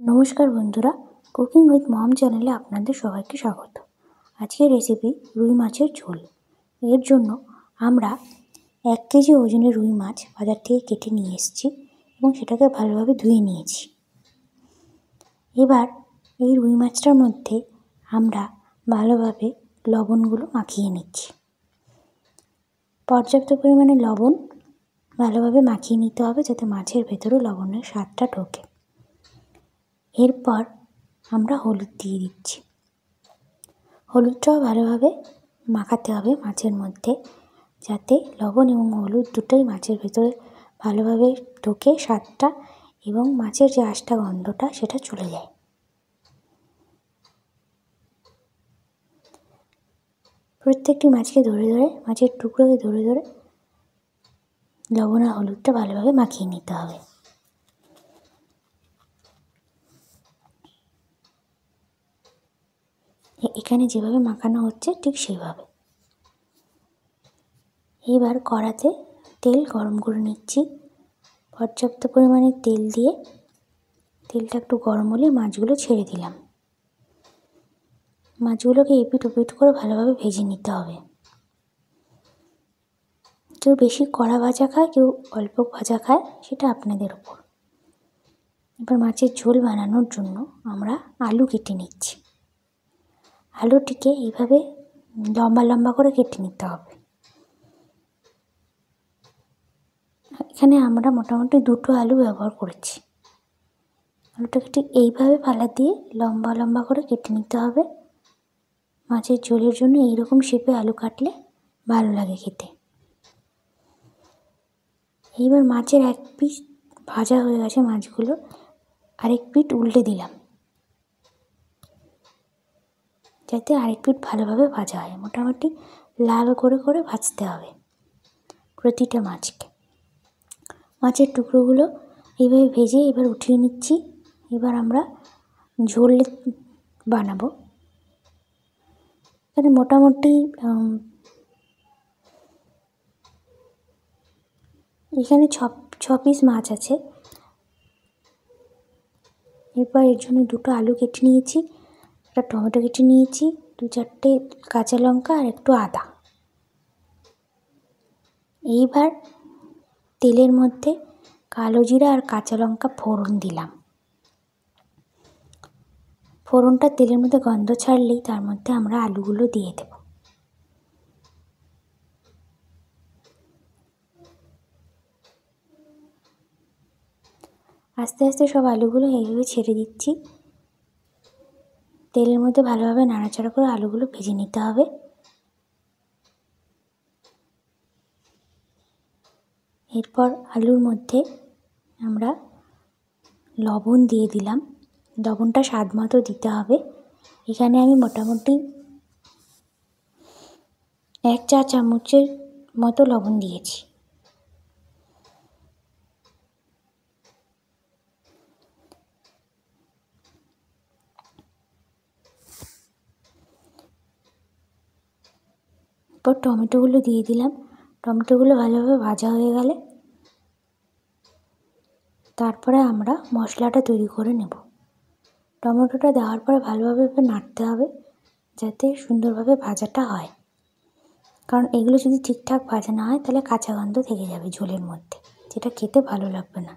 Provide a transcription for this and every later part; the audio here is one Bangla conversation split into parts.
নমস্কার বন্ধুরা, কুকিং উইথ মম চ্যানেলে আপনাদের সবাইকে স্বাগত। আজকের রেসিপি রুই মাছের ঝোল। এর জন্য আমরা 1 কেজি ওজনের রুই মাছ বাজার থেকে কেটে নিয়ে এসেছি এবং সেটাকে ভালোভাবে ধুয়ে নিয়েছি। এবার এই রুই মাছটার মধ্যে আমরা ভালোভাবে লবণগুলো মাখিয়ে নিচ্ছি। পর্যাপ্ত পরিমাণে লবণ ভালোভাবে মাখিয়ে নিতে হবে যাতে মাছের ভেতরে লবণের স্বাদটা ঢোকে। এরপর আমরা হলুদ দিয়ে দিচ্ছি। হলুদটাও ভালোভাবে মাখাতে হবে মাছের মধ্যে, যাতে লবণ এবং হলুদ দুটোই মাছের ভেতরে ভালোভাবে ঢোকে স্বাদটা, এবং মাছের যে আঁশটা গন্ধটা সেটা চলে যায়। প্রত্যেকটি মাছকে ধরে ধরে, মাছের টুকরোকে ধরে ধরে লবণ আর হলুদটা ভালোভাবে মাখিয়ে নিতে হবে। এখানে যেভাবে মাখানো হচ্ছে ঠিক সেইভাবে। এবার কড়াতে তেল গরম করে নিচ্ছি। পর্যাপ্ত পরিমাণে তেল দিয়ে তেলটা একটু গরম হলে মাছগুলো ছেড়ে দিলাম। মাছগুলোকে এপিট ওপিট করে ভালোভাবে ভেজে নিতে হবে। কেউ বেশি কড়া ভাজা খায়, কেউ অল্প ভাজা খায়, সেটা আপনাদের ওপর। এবার মাছের ঝোল বানানোর জন্য আমরা আলু কেটে নিচ্ছি। আলুটিকে এইভাবে লম্বা লম্বা করে কেটে নিতে হবে। এখানে আমরা মোটামুটি 2টো আলু ব্যবহার করেছি। আলুটাকে ঠিক এইভাবে ফালা দিয়ে লম্বা লম্বা করে কেটে নিতে হবে। মাছের ঝোলের জন্য এইরকম শেপে আলু কাটলে ভালো লাগে খেতে। এইবার মাছের এক পিস ভাজা হয়ে গেছে মাছগুলো, আরেক পিঠ উল্টে দিলাম যাতে আরেক পিঠ ভালোভাবে ভাজা হয়। মোটামুটি লাল করে করে ভাজতে হবে প্রতিটা মাছকে। মাছের টুকরোগুলো এইভাবে ভেজে এবার উঠিয়ে নিচ্ছি। এবার আমরা ঝোল বানাবো। এখানে মোটামুটি এখানে ছ পিস মাছ আছে। এরপর এর জন্য 2টো আলু কেটে নিয়েছি, একটা টমেটো কেটে নিয়েছি, 2-4টে কাঁচা লঙ্কা আর একটু আদা। এইবার তেলের মধ্যে কালো জিরা আর কাঁচা লঙ্কা ফোড়ন দিলাম। ফোড়নটা তেলের মধ্যে গন্ধ ছাড়লেই তার মধ্যে আমরা আলুগুলো দিয়ে দেব। আস্তে আস্তে সব আলুগুলো এইভাবে ছেড়ে দিচ্ছি। তেলের মধ্যে ভালোভাবে নাড়াচাড়া করে আলুগুলো ভেজে নিতে হবে। এরপর আলুর মধ্যে আমরা লবণ দিয়ে দিলাম। লবণটা স্বাদ মতো দিতে হবে। এখানে আমি মোটামুটি 1 চা চামচের মতো লবণ দিয়েছি। এরপর টমেটোগুলো দিয়ে দিলাম। টমেটোগুলো ভালোভাবে ভাজা হয়ে গেলে তারপরে আমরা মশলাটা তৈরি করে নেব। টমেটোটা দেওয়ার পরে ভালোভাবে নাড়তে হবে যাতে সুন্দরভাবে ভাজাটা হয়, কারণ এগুলো যদি ঠিকঠাক ভাজা না হয় তাহলে কাঁচা গন্ধ থেকে যাবে ঝোলের মধ্যে, যেটা খেতে ভালো লাগবে না।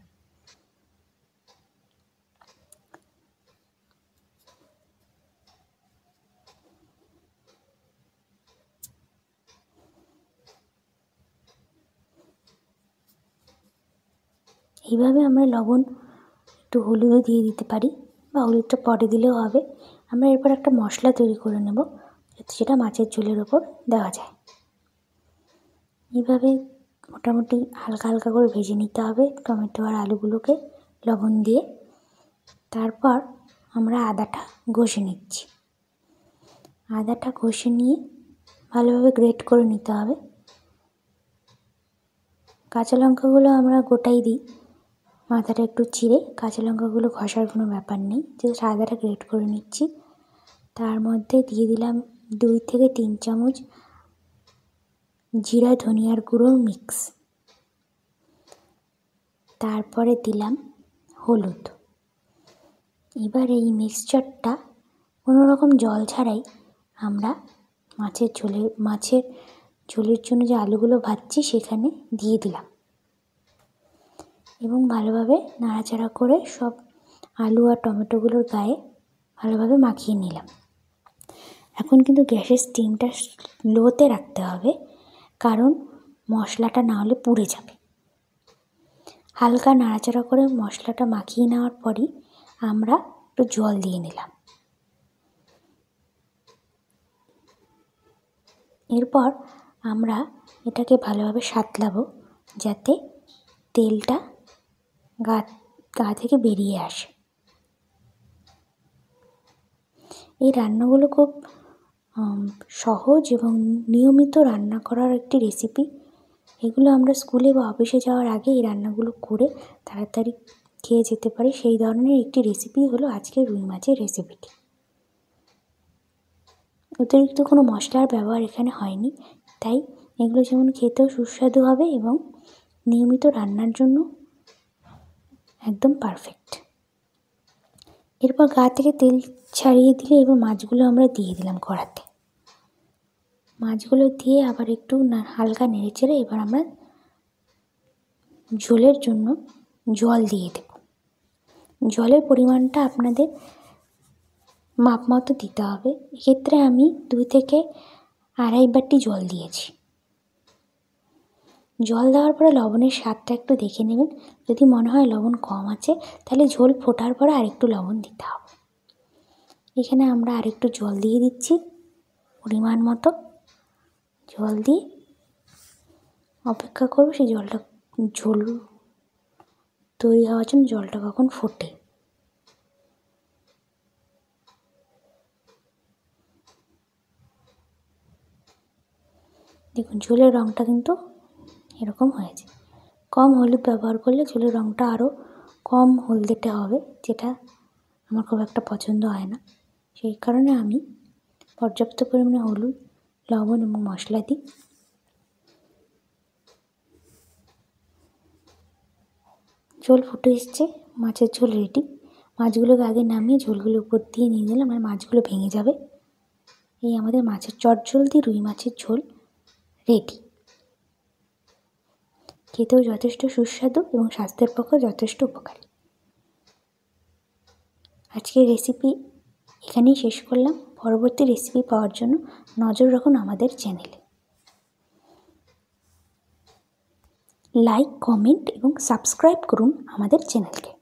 এইভাবে আমরা লবণ, একটু হলুদও দিয়ে দিতে পারি, বা হলুদটা পরে দিলেও হবে। আমরা এরপর একটা মশলা তৈরি করে নেব যেটা মাছের ঝোলের ওপর দেওয়া যায়। এইভাবে মোটামুটি হালকা হালকা করে ভেজে নিতে হবে টমেটো আর আলুগুলোকে লবণ দিয়ে। তারপর আমরা আদাটা ঘষে নিচ্ছি। আদাটা ঘষে নিয়ে ভালোভাবে গ্রেট করে নিতে হবে। কাঁচা লঙ্কাগুলো আমরা গোটাই দিই, মাথাটা একটু চিড়ে। কাঁচা লঙ্কাগুলো ঘষার কোনো ব্যাপার নেই, জাস্ট আদাটা গ্রেট করে নিচ্ছি। তার মধ্যে দিয়ে দিলাম 2 থেকে 3 চামচ জিরা ধনিয়ার গুঁড়োর মিক্স। তারপরে দিলাম হলুদ। এবার এই মিক্সচারটা কোনোরকম জল ছাড়াই আমরা মাছের ঝোলের জন্য যে আলুগুলো ভাজছি সেখানে দিয়ে দিলাম এবং ভালোভাবে নাড়াচাড়া করে সব আলু আর টমেটোগুলোর গায়ে ভালোভাবে মাখিয়ে নিলাম। এখন কিন্তু গ্যাসের স্টিমটা লোতে রাখতে হবে, কারণ মশলাটা না হলে পুড়ে যাবে। হালকা নাড়াচাড়া করে মশলাটা মাখিয়ে নেওয়ার পরই আমরা একটু জল দিয়ে নিলাম। এরপর আমরা এটাকে ভালোভাবে সাঁতলাবো যাতে তেলটা গা থেকে বেরিয়ে আসে। এই রান্নাগুলো খুব সহজ এবং নিয়মিত রান্না করার একটি রেসিপি। এগুলো আমরা স্কুলে বা অফিসে যাওয়ার আগে এই রান্নাগুলো করে তাড়াতাড়ি খেয়ে যেতে পারি। সেই ধরনের একটি রেসিপি হলো আজকের রুই মাছের রেসিপিটি। অতিরিক্ত কোনো মশলার ব্যবহার এখানে হয়নি, তাই এগুলো যেমন খেতেও সুস্বাদু হবে এবং নিয়মিত রান্নার জন্য একদম পারফেক্ট। এরপর গা থেকে তেল ছাড়িয়ে দিলে এবার মাছগুলো আমরা দিয়ে দিলাম কড়াতে। মাছগুলো দিয়ে আবার একটু হালকা নেড়েচেড়ে এবার আমরা ঝোলের জন্য জল দিয়ে দেব। জলের পরিমাণটা আপনাদের মাপ মতো দিতে হবে। এক্ষেত্রে আমি 2 থেকে আড়াই বাটি জল দিয়েছি। জল দেওয়ার পরে লবণের স্বাদটা একটু দেখে নেবেন। যদি মনে হয় লবণ কম আছে তাহলে ঝোল ফোটার পরে আরেকটু লবণ দিতে হবে। এখানে আমরা আরেকটু জল দিয়ে দিচ্ছি পরিমাণ মতো। জল দিয়ে অপেক্ষা করব সেই ঝোল তৈরি হওয়ার জন্য জলটা কখন ফোটে। দেখুন ঝোলের রঙটা কিন্তু এরকম হয়েছে। কম হলুদ ব্যবহার করলে ঝোলের রঙটা আরও কম হলদেটে হবে, যেটা আমার খুব একটা পছন্দ হয় না। সেই কারণে আমি পর্যাপ্ত পরিমাণে হলুদ, লবণ এবং মশলা দিই। ঝোল ফুটে এসছে, মাছের ঝোল রেডি। মাছগুলোকে আগে নামিয়ে ঝোলগুলো উপর দিয়ে নিয়ে দিলাম, মানে মাছগুলো ভেঙে যাবে। এই আমাদের মাছের চটঝোল দিয়ে রুই মাছের ঝোল রেডি। খেতেও যথেষ্ট সুস্বাদু এবং স্বাস্থ্যের পক্ষে যথেষ্ট উপকারী। আজকের রেসিপি এখানেই শেষ করলাম। পরবর্তী রেসিপি পাওয়ার জন্য নজর রাখুন আমাদের চ্যানেলে। লাইক, কমেন্ট এবং সাবস্ক্রাইব করুন আমাদের চ্যানেলকে।